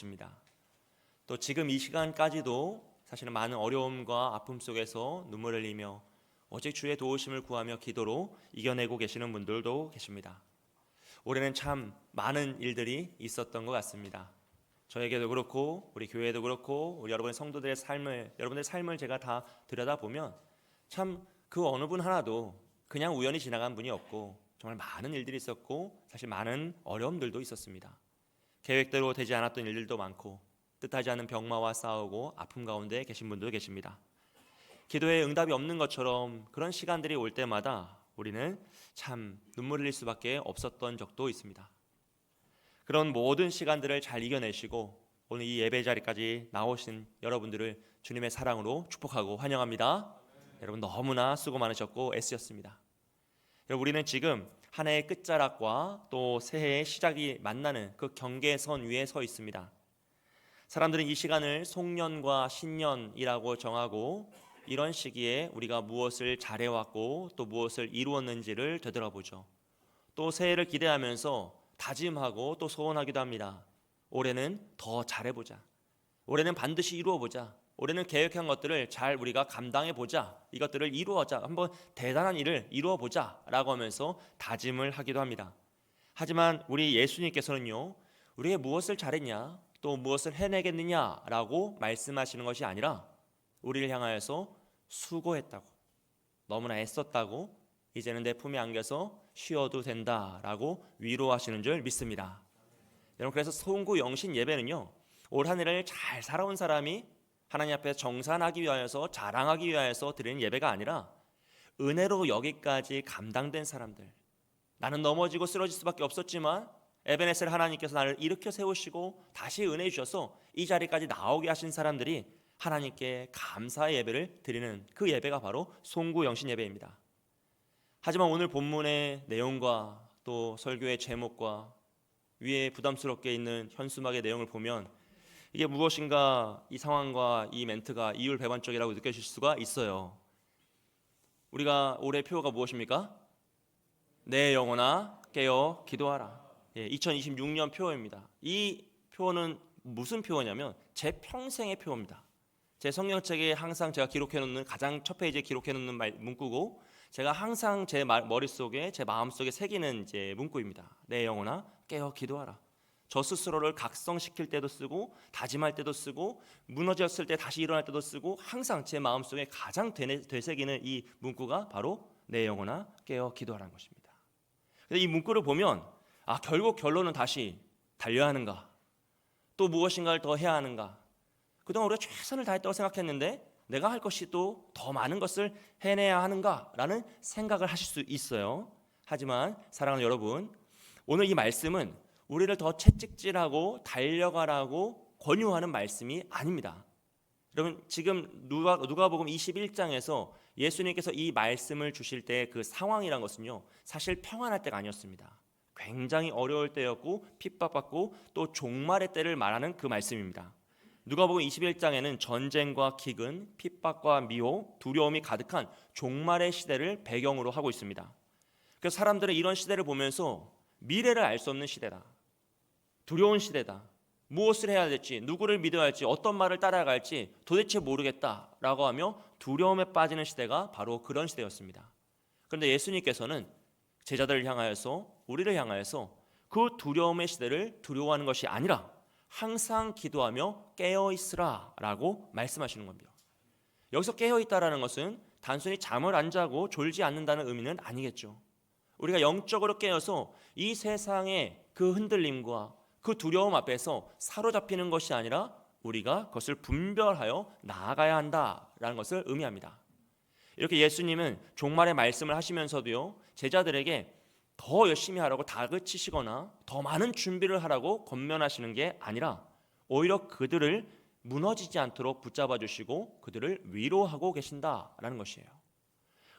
계십니다. 또 지금 이 시간까지도 사실은 많은 어려움과 아픔 속에서 눈물을 흘리며 오직 주의 도우심을 구하며 기도로 이겨내고 계시는 분들도 계십니다. 올해는 참 많은 일들이 있었던 것 같습니다. 저에게도 그렇고 우리 교회도 그렇고 우리 여러분의 성도들의 여러분들의 삶을 제가 다 들여다보면 참 그 어느 분 하나도 그냥 우연히 지나간 분이 없고 정말 많은 일들이 있었고 사실 많은 어려움들도 있었습니다. 계획대로 되지 않았던 일들도 많고 뜻하지 않은 병마와 싸우고 아픔 가운데 계신 분들도 계십니다. 기도에 응답이 없는 것처럼 그런 시간들이 올 때마다 우리는 참 눈물 흘릴 수밖에 없었던 적도 있습니다. 그런 모든 시간들을 잘 이겨내시고 오늘 이 예배 자리까지 나오신 여러분들을 주님의 사랑으로 축복하고 환영합니다. 여러분 너무나 수고 많으셨고 애쓰셨습니다. 여러분 우리는 지금 한 해의 끝자락과 또 새해의 시작이 만나는 그 경계선 위에 서 있습니다. 사람들은 이 시간을 송년과 신년이라고 정하고 이런 시기에 우리가 무엇을 잘해왔고 또 무엇을 이루었는지를 되돌아보죠. 또 새해를 기대하면서 다짐하고 또 소원하기도 합니다. 올해는 더 잘해보자. 올해는 반드시 이루어보자. 올해는 계획한 것들을 잘 우리가 감당해보자. 이것들을 이루어자. 한번 대단한 일을 이루어보자 라고 하면서 다짐을 하기도 합니다. 하지만 우리 예수님께서는요, 우리가 무엇을 잘했냐 또 무엇을 해내겠느냐라고 말씀하시는 것이 아니라 우리를 향하여서 수고했다고, 너무나 애썼다고, 이제는 내 품에 안겨서 쉬어도 된다라고 위로하시는 줄 믿습니다. 여러분 그래서 송구영신 예배는요, 올 한 해를 잘 살아온 사람이 하나님 앞에 정산하기 위하여서 자랑하기 위하여서 드리는 예배가 아니라 은혜로 여기까지 감당된 사람들, 나는 넘어지고 쓰러질 수밖에 없었지만 에베네셀 하나님께서 나를 일으켜 세우시고 다시 은혜 주셔서 이 자리까지 나오게 하신 사람들이 하나님께 감사의 예배를 드리는 그 예배가 바로 송구영신 예배입니다. 하지만 오늘 본문의 내용과 또 설교의 제목과 위에 부담스럽게 있는 현수막의 내용을 보면 이게 무엇인가 이 상황과 이 멘트가 이율배반적이라고 느껴질 수가 있어요. 우리가 올해 표어가 무엇입니까? 내 영혼아 깨어 기도하라. 2026년 표어입니다. 이 표어는 무슨 표어냐면 제 평생의 표어입니다. 제 성경책에 항상 제가 기록해놓는 가장 첫 페이지에 기록해놓는 문구고 제가 항상 제 머릿속에 제 마음속에 새기는 이제 문구입니다. 내 영혼아 깨어 기도하라. 저 스스로를 각성시킬 때도 쓰고 다짐할 때도 쓰고 무너졌을 때 다시 일어날 때도 쓰고 항상 제 마음속에 가장 되새기는 이 문구가 바로 내 영혼아 깨어 기도하라는 것입니다. 이 문구를 보면 결국 결론은 다시 달려야 하는가, 또 무엇인가를 더 해야 하는가, 그동안 우리가 최선을 다했다고 생각했는데 내가 할 것이 또 더 많은 것을 해내야 하는가라는 생각을 하실 수 있어요. 하지만 사랑하는 여러분, 오늘 이 말씀은 우리를 더 채찍질하고 달려가라고 권유하는 말씀이 아닙니다. 여러분 지금 누가복음 21장에서 예수님께서 이 말씀을 주실 때 그 상황이란 것은요, 사실 평안할 때가 아니었습니다. 굉장히 어려울 때였고 핍박받고 또 종말의 때를 말하는 그 말씀입니다. 누가복음 21장에는 전쟁과 기근, 핍박과 미혹, 두려움이 가득한 종말의 시대를 배경으로 하고 있습니다. 그래서 사람들은 이런 시대를 보면서 미래를 알 수 없는 시대다, 두려운 시대다, 무엇을 해야 될지, 누구를 믿어야 할지, 어떤 말을 따라갈지 도대체 모르겠다라고 하며 두려움에 빠지는 시대가 바로 그런 시대였습니다. 그런데 예수님께서는 제자들을 향하여서, 우리를 향하여서 그 두려움의 시대를 두려워하는 것이 아니라 항상 기도하며 깨어있으라 라고 말씀하시는 겁니다. 여기서 깨어있다라는 것은 단순히 잠을 안 자고 졸지 않는다는 의미는 아니겠죠. 우리가 영적으로 깨어서 이 세상의 그 흔들림과 그 두려움 앞에서 사로잡히는 것이 아니라 우리가 그것을 분별하여 나아가야 한다라는 것을 의미합니다. 이렇게 예수님은 종말의 말씀을 하시면서도요, 제자들에게 더 열심히 하라고 다그치시거나 더 많은 준비를 하라고 권면하시는 게 아니라 오히려 그들을 무너지지 않도록 붙잡아 주시고 그들을 위로하고 계신다라는 것이에요.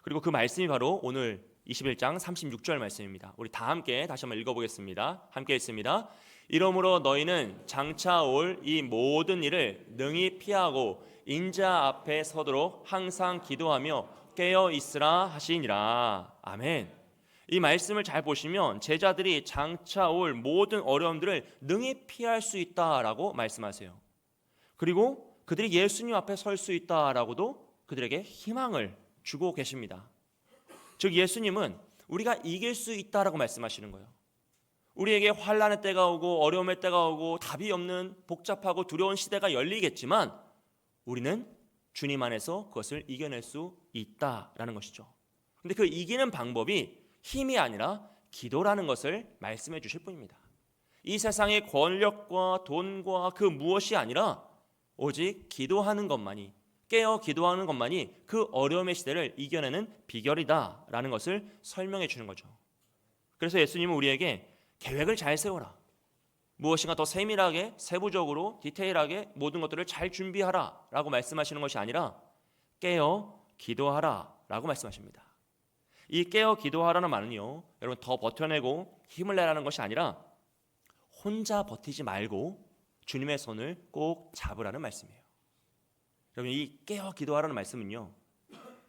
그리고 그 말씀이 바로 오늘 21장 36절 말씀입니다. 우리 다 함께 다시 한번 읽어보겠습니다. 함께 읽습니다. 이러므로 너희는 장차 올 이 모든 일을 능히 피하고 인자 앞에 서도록 항상 기도하며 깨어 있으라 하시니라. 아멘. 이 말씀을 잘 보시면 제자들이 장차 올 모든 어려움들을 능히 피할 수 있다라고 말씀하세요. 그리고 그들이 예수님 앞에 설 수 있다라고도 그들에게 희망을 주고 계십니다. 즉 예수님은 우리가 이길 수 있다라고 말씀하시는 거예요. 우리에게 환난의 때가 오고 어려움의 때가 오고 답이 없는 복잡하고 두려운 시대가 열리겠지만 우리는 주님 안에서 그것을 이겨낼 수 있다라는 것이죠. 근데 그 이기는 방법이 힘이 아니라 기도라는 것을 말씀해 주실 뿐입니다. 이 세상의 권력과 돈과 그 무엇이 아니라 오직 기도하는 것만이, 깨어 기도하는 것만이 그 어려움의 시대를 이겨내는 비결이다라는 것을 설명해 주는 거죠. 그래서 예수님은 우리에게 계획을 잘 세워라, 무엇인가 더 세밀하게 세부적으로 디테일하게 모든 것들을 잘 준비하라 라고 말씀하시는 것이 아니라 깨어 기도하라 라고 말씀하십니다. 이 깨어 기도하라는 말은요, 여러분 더 버텨내고 힘을 내라는 것이 아니라 혼자 버티지 말고 주님의 손을 꼭 잡으라는 말씀이에요. 여러분 이 깨어 기도하라는 말씀은요,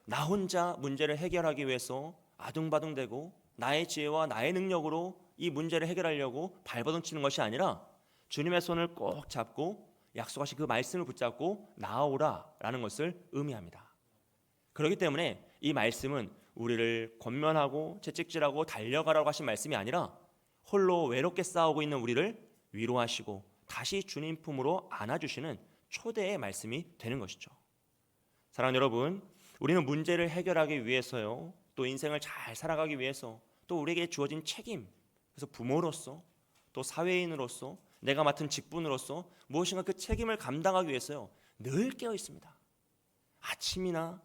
나 혼자 문제를 해결하기 위해서 아둥바둥대고 나의 지혜와 나의 능력으로 이 문제를 해결하려고 발버둥치는 것이 아니라 주님의 손을 꼭 잡고 약속하신 그 말씀을 붙잡고 나아오라라는 것을 의미합니다. 그렇기 때문에 이 말씀은 우리를 권면하고 채찍질하고 달려가라고 하신 말씀이 아니라 홀로 외롭게 싸우고 있는 우리를 위로하시고 다시 주님 품으로 안아주시는 초대의 말씀이 되는 것이죠. 사랑하는 여러분, 우리는 문제를 해결하기 위해서요, 또 인생을 잘 살아가기 위해서 또 우리에게 주어진 책임, 그래서 부모로서 또 사회인으로서 내가 맡은 직분으로서 무엇인가 그 책임을 감당하기 위해서요 늘 깨어 있습니다. 아침이나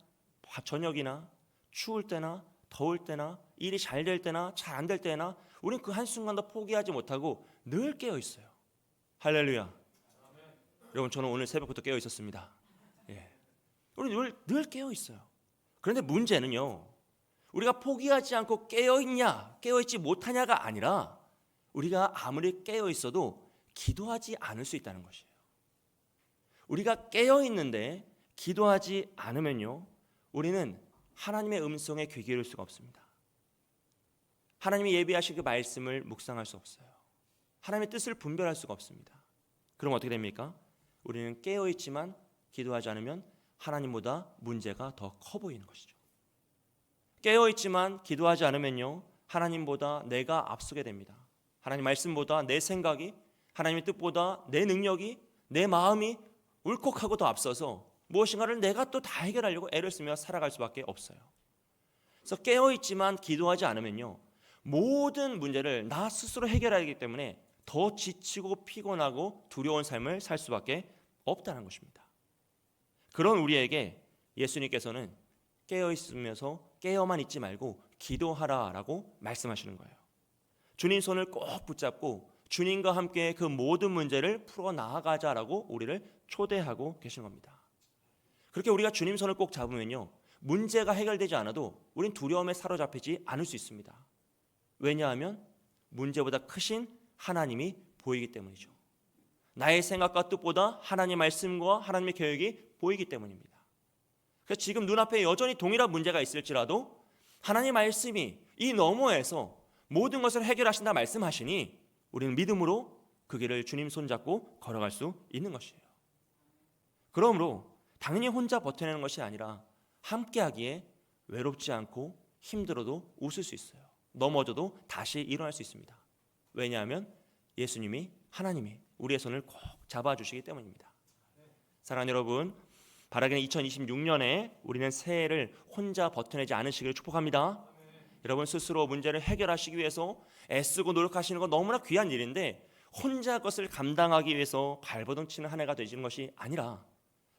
저녁이나 추울 때나 더울 때나 일이 잘 될 때나 잘 안 될 때나 우리는 그 한순간도 포기하지 못하고 늘 깨어 있어요. 할렐루야. 아멘. 여러분 저는 오늘 새벽부터 깨어 있었습니다. 우리 늘 깨어 있어요. 그런데 문제는요, 우리가 포기하지 않고 깨어있냐 깨어있지 못하냐가 아니라 우리가 아무리 깨어있어도 기도하지 않을 수 있다는 것이에요. 우리가 깨어있는데 기도하지 않으면요, 우리는 하나님의 음성에 귀 기울일 수가 없습니다. 하나님이 예비하신 그 말씀을 묵상할 수 없어요. 하나님의 뜻을 분별할 수가 없습니다. 그럼 어떻게 됩니까? 우리는 깨어있지만 기도하지 않으면 하나님보다 문제가 더 커 보이는 것이죠. 깨어있지만 기도하지 않으면요, 하나님보다 내가 앞서게 됩니다. 하나님 말씀보다 내 생각이, 하나님의 뜻보다 내 능력이, 내 마음이 울컥하고 더 앞서서 무엇인가를 내가 또 다 해결하려고 애를 쓰며 살아갈 수밖에 없어요. 그래서 깨어있지만 기도하지 않으면요, 모든 문제를 나 스스로 해결해야 하기 때문에 더 지치고 피곤하고 두려운 삶을 살 수밖에 없다는 것입니다. 그런 우리에게 예수님께서는 깨어있으면서 깨어만 있지 말고 기도하라라고 말씀하시는 거예요. 주님 손을 꼭 붙잡고 주님과 함께 그 모든 문제를 풀어 나아가자라고 우리를 초대하고 계신 겁니다. 그렇게 우리가 주님 손을 꼭 잡으면요, 문제가 해결되지 않아도 우린 두려움에 사로잡히지 않을 수 있습니다. 왜냐하면 문제보다 크신 하나님이 보이기 때문이죠. 나의 생각과 뜻보다 하나님의 말씀과 하나님의 계획이 보이기 때문입니다. 그래서 지금 눈앞에 여전히 동일한 문제가 있을지라도 하나님의 말씀이 이 너머에서 모든 것을 해결하신다 말씀하시니 우리는 믿음으로 그 길을 주님 손잡고 걸어갈 수 있는 것이에요. 그러므로 당연히 혼자 버텨내는 것이 아니라 함께하기에 외롭지 않고 힘들어도 웃을 수 있어요. 넘어져도 다시 일어날 수 있습니다. 왜냐하면 예수님이, 하나님이 우리의 손을 꼭 잡아주시기 때문입니다. 사랑하는 여러분, 바라기는 2026년에 우리는 새해를 혼자 버텨내지 않으시기를 축복합니다. 여러분 스스로 문제를 해결하시기 위해서 애쓰고 노력하시는 건 너무나 귀한 일인데 혼자 그것을 감당하기 위해서 발버둥치는 한 해가 되시는 것이 아니라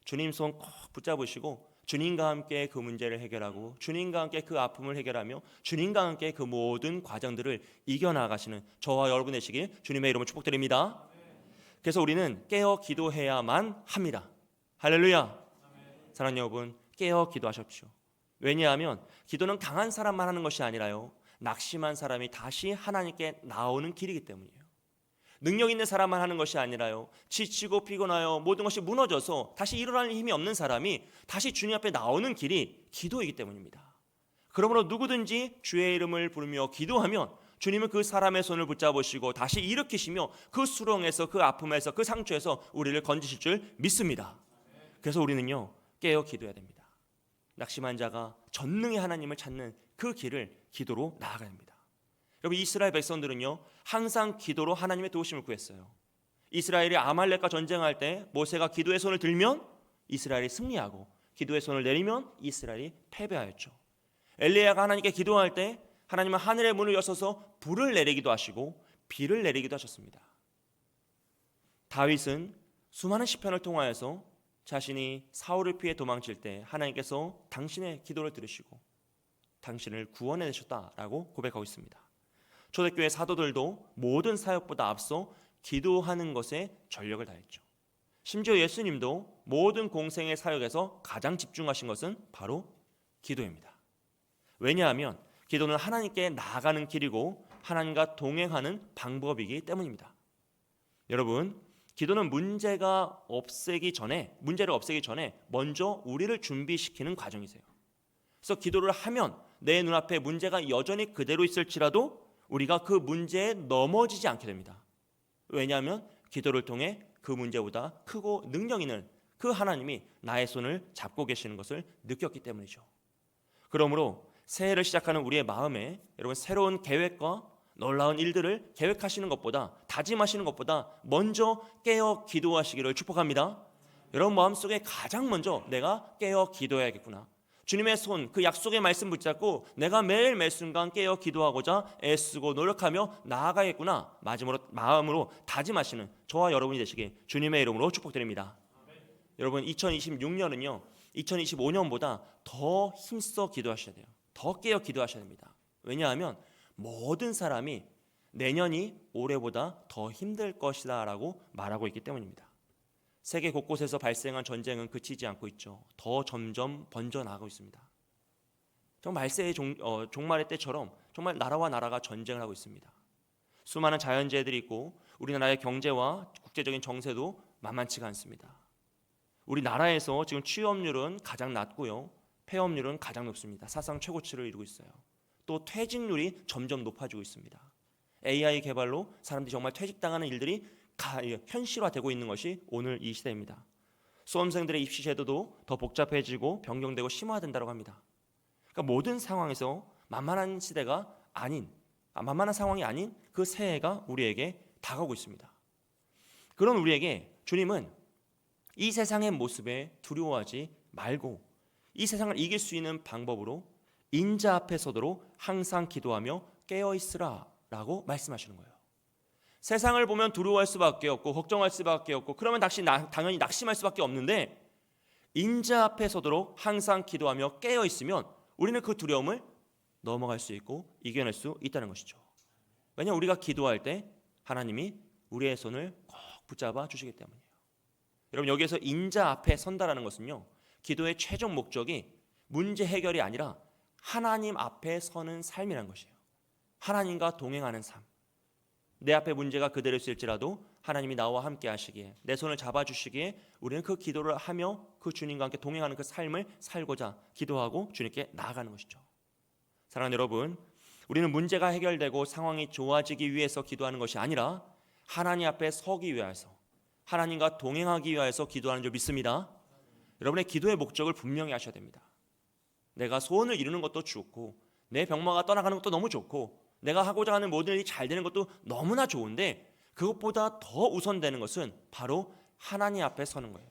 주님 손 꼭 붙잡으시고 주님과 함께 그 문제를 해결하고 주님과 함께 그 아픔을 해결하며 주님과 함께 그 모든 과정들을 이겨나가시는 저와 여러분 되시길 주님의 이름으로 축복드립니다. 그래서 우리는 깨어 기도해야만 합니다. 할렐루야. 사랑하는 여러분, 깨어 기도하십시오. 왜냐하면 기도는 강한 사람만 하는 것이 아니라요, 낙심한 사람이 다시 하나님께 나오는 길이기 때문이에요. 능력 있는 사람만 하는 것이 아니라요, 지치고 피곤하여 모든 것이 무너져서 다시 일어날 힘이 없는 사람이 다시 주님 앞에 나오는 길이 기도이기 때문입니다. 그러므로 누구든지 주의 이름을 부르며 기도하면 주님은 그 사람의 손을 붙잡으시고 다시 일으키시며 그 수렁에서, 그 아픔에서, 그 상처에서 우리를 건지실 줄 믿습니다. 그래서 우리는요, 깨어 기도해야 됩니다. 낙심한 자가 전능의 하나님을 찾는 그 길을 기도로 나아가야 합니다. 여러분, 이스라엘 백성들은요 항상 기도로 하나님의 도우심을 구했어요. 이스라엘이 아말렉과 전쟁할 때 모세가 기도의 손을 들면 이스라엘이 승리하고, 기도의 손을 내리면 이스라엘이 패배하였죠. 엘리야가 하나님께 기도할 때 하나님은 하늘의 문을 여셔서 불을 내리기도 하시고 비를 내리기도 하셨습니다. 다윗은 수많은 시편을 통하여서 자신이 사울을 피해 도망칠 때 하나님께서 당신의 기도를 들으시고 당신을 구원해 내셨다라고 고백하고 있습니다. 초대교회 사도들도 모든 사역보다 앞서 기도하는 것에 전력을 다했죠. 심지어 예수님도 모든 공생의 사역에서 가장 집중하신 것은 바로 기도입니다. 왜냐하면 기도는 하나님께 나아가는 길이고 하나님과 동행하는 방법이기 때문입니다. 여러분, 기도는 문제를 없애기 전에 먼저 우리를 준비시키는 과정이세요. 그래서 기도를 하면 내 눈앞에 문제가 여전히 그대로 있을지라도 우리가 그 문제에 넘어지지 않게 됩니다. 왜냐하면 기도를 통해 그 문제보다 크고 능력 있는 그 하나님이 나의 손을 잡고 계시는 것을 느꼈기 때문이죠. 그러므로 새해를 시작하는 우리의 마음에 여러분, 새로운 계획과 놀라운 일들을 계획하시는 것보다, 다짐하시는 것보다 먼저 깨어 기도하시기를 축복합니다. 여러분 마음속에 가장 먼저 내가 깨어 기도해야겠구나, 주님의 손, 그 약속의 말씀 붙잡고 내가 매일 매순간 깨어 기도하고자 애쓰고 노력하며 나아가겠구나, 마음으로 다짐하시는 저와 여러분이 되시길 주님의 이름으로 축복드립니다. 여러분, 2026년은요 2025년보다 더 힘써 기도하셔야 돼요. 더 깨어 기도하셔야 됩니다. 왜냐하면 모든 사람이 내년이 올해보다 더 힘들 것이다 라고 말하고 있기 때문입니다. 세계 곳곳에서 발생한 전쟁은 그치지 않고 있죠. 더 점점 번져나가고 있습니다. 정말 말세의 종말의 때처럼 정말 나라와 나라가 전쟁을 하고 있습니다. 수많은 자연재해들이 있고 우리나라의 경제와 국제적인 정세도 만만치가 않습니다. 우리나라에서 지금 취업률은 가장 낮고요, 폐업률은 가장 높습니다. 사상 최고치를 이루고 있어요. 또 퇴직률이 점점 높아지고 있습니다. AI 개발로 사람들이 정말 퇴직당하는 일들이 현실화되고 있는 것이 오늘 이 시대입니다. 수험생들의 입시 제도도 더 복잡해지고 변경되고 심화된다고 합니다. 그러니까 모든 상황에서 만만한 상황이 아닌 그 새해가 우리에게 다가오고 있습니다. 그런 우리에게 주님은 이 세상의 모습에 두려워하지 말고 이 세상을 이길 수 있는 방법으로 인자 앞에 서도록 항상 기도하며 깨어있으라 라고 말씀하시는 거예요. 세상을 보면 두려워할 수밖에 없고 걱정할 수밖에 없고 그러면 당연히 낙심할 수밖에 없는데, 인자 앞에 서도록 항상 기도하며 깨어있으면 우리는 그 두려움을 넘어갈 수 있고 이겨낼 수 있다는 것이죠. 왜냐하면 우리가 기도할 때 하나님이 우리의 손을 꼭 붙잡아 주시기 때문이에요. 여러분, 여기에서 인자 앞에 선다라는 것은요, 기도의 최종 목적이 문제 해결이 아니라 하나님 앞에 서는 삶이라는 것이에요. 하나님과 동행하는 삶. 내 앞에 문제가 그대로 있을지라도 하나님이 나와 함께 하시기에, 내 손을 잡아주시기에 우리는 그 기도를 하며 그 주님과 함께 동행하는 그 삶을 살고자 기도하고 주님께 나아가는 것이죠. 사랑하는 여러분, 우리는 문제가 해결되고 상황이 좋아지기 위해서 기도하는 것이 아니라 하나님 앞에 서기 위해서, 하나님과 동행하기 위해서 기도하는 줄 믿습니다. 여러분의 기도의 목적을 분명히 하셔야 됩니다. 내가 소원을 이루는 것도 좋고 내 병마가 떠나가는 것도 너무 좋고 내가 하고자 하는 모든 일이 잘 되는 것도 너무나 좋은데, 그것보다 더 우선되는 것은 바로 하나님 앞에 서는 거예요.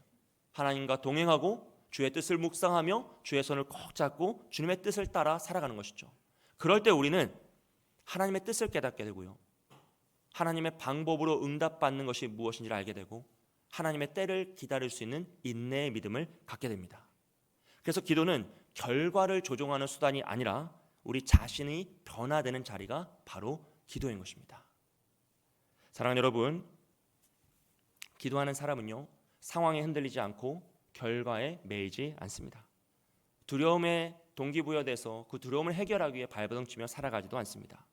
하나님과 동행하고 주의 뜻을 묵상하며 주의 손을 꼭 잡고 주님의 뜻을 따라 살아가는 것이죠. 그럴 때 우리는 하나님의 뜻을 깨닫게 되고요, 하나님의 방법으로 응답받는 것이 무엇인지를 알게 되고 하나님의 때를 기다릴 수 있는 인내의 믿음을 갖게 됩니다. 그래서 기도는 결과를 조종하는 수단이 아니라 우리 자신이 변화되는 자리가 바로 기도인 것입니다. 사랑하는 여러분, 기도하는 사람은요, 상황에 흔들리지 않고 결과에 매이지 않습니다. 두려움에 동기부여돼서 그 두려움을 해결하기 위해 발버둥치며 살아가지도 않습니다.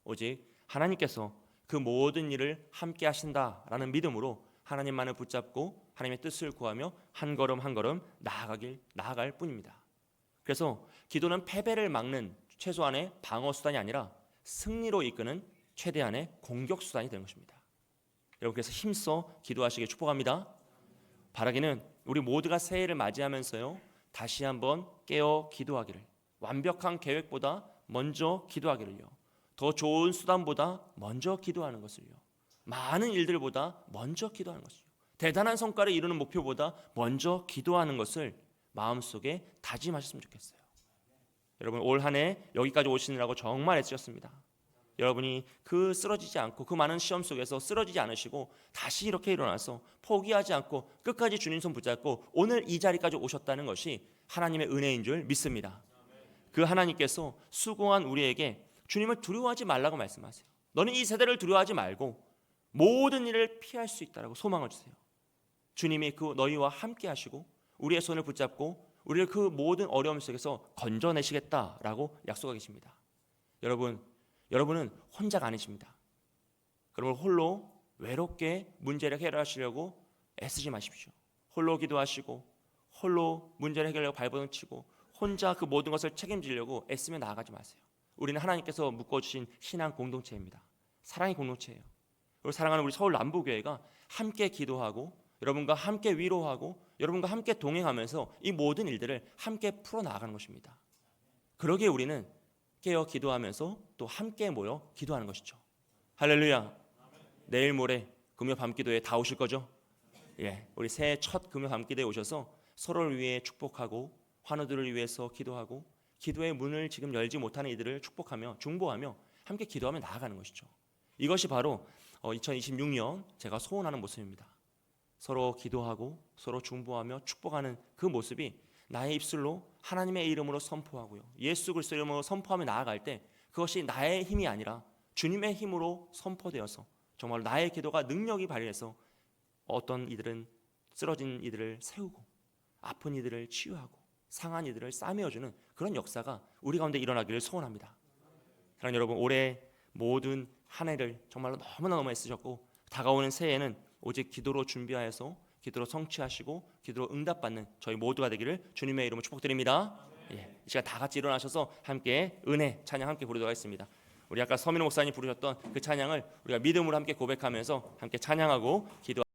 오직 하나님께서 그 모든 일을 함께 하신다라는 믿음으로 하나님만을 붙잡고 하나님의 뜻을 구하며 한 걸음 한 걸음 나아갈 뿐입니다. 그래서 기도는 패배를 막는 최소한의 방어 수단이 아니라 승리로 이끄는 최대한의 공격 수단이 되는 것입니다. 여러분, 그래서 힘써 기도하시길 축복합니다. 바라기는 우리 모두가 새해를 맞이하면서요, 다시 한번 깨어 기도하기를, 완벽한 계획보다 먼저 기도하기를요, 더 좋은 수단보다 먼저 기도하는 것을요, 많은 일들보다 먼저 기도하는 것을요, 대단한 성과를 이루는 목표보다 먼저 기도하는 것을 마음속에 다짐하셨으면 좋겠어요. 여러분, 올 한 해 여기까지 오시느라고 정말 애쓰셨습니다. 여러분이 그 쓰러지지 않고 그 많은 시험 속에서 쓰러지지 않으시고 다시 이렇게 일어나서 포기하지 않고 끝까지 주님 손 붙잡고 오늘 이 자리까지 오셨다는 것이 하나님의 은혜인 줄 믿습니다. 그 하나님께서 수고한 우리에게 주님을 두려워하지 말라고 말씀하세요. 너는 이 세대를 두려워하지 말고 모든 일을 피할 수 있다라고 소망을 주세요. 주님이 그 너희와 함께 하시고 우리의 손을 붙잡고 우리를 그 모든 어려움 속에서 건져내시겠다라고 약속하고 계십니다. 여러분은 혼자가 아니십니다. 그러므로 홀로 외롭게 문제를 해결하시려고 애쓰지 마십시오. 홀로 기도하시고 홀로 문제를 해결하려고 발버둥 치고 혼자 그 모든 것을 책임지려고 애쓰며 나아가지 마세요. 우리는 하나님께서 묶어주신 신앙 공동체입니다. 사랑의 공동체예요. 그리고 사랑하는 우리 서울 남부교회가 함께 기도하고 여러분과 함께 위로하고 여러분과 함께 동행하면서 이 모든 일들을 함께 풀어나가는 것입니다. 그러기에 우리는 깨어 기도하면서 또 함께 모여 기도하는 것이죠. 할렐루야. 내일 모레 금요 밤기도에 다 오실 거죠? 예, 우리 새해 첫 금요 밤기도에 오셔서 서로를 위해 축복하고 환우들을 위해서 기도하고 기도의 문을 지금 열지 못하는 이들을 축복하며 중보하며 함께 기도하며 나아가는 것이죠. 이것이 바로 2026년 제가 소원하는 모습입니다. 서로 기도하고 서로 중보하며 축복하는 그 모습이 나의 입술로 하나님의 이름으로 선포하고요, 예수 그리스도의 이름으로 선포하며 나아갈 때 그것이 나의 힘이 아니라 주님의 힘으로 선포되어서 정말 나의 기도가 능력이 발휘해서 어떤 이들은 쓰러진 이들을 세우고 아픈 이들을 치유하고 상한 이들을 싸매어주는 그런 역사가 우리 가운데 일어나기를 소원합니다. 사랑하는 여러분, 올해 모든 한 해를 정말로 너무나 애쓰셨고 다가오는 새해에는 오직 기도로 준비하여서 기도로 성취하시고 기도로 응답받는 저희 모두가 되기를 주님의 이름으로 축복드립니다. 예, 이 시간 다 같이 일어나셔서 함께 은혜 찬양 함께 부르도록 하겠습니다. 우리 아까 서민호 목사님 부르셨던 그 찬양을 우리가 믿음으로 함께 고백하면서 함께 찬양하고 기도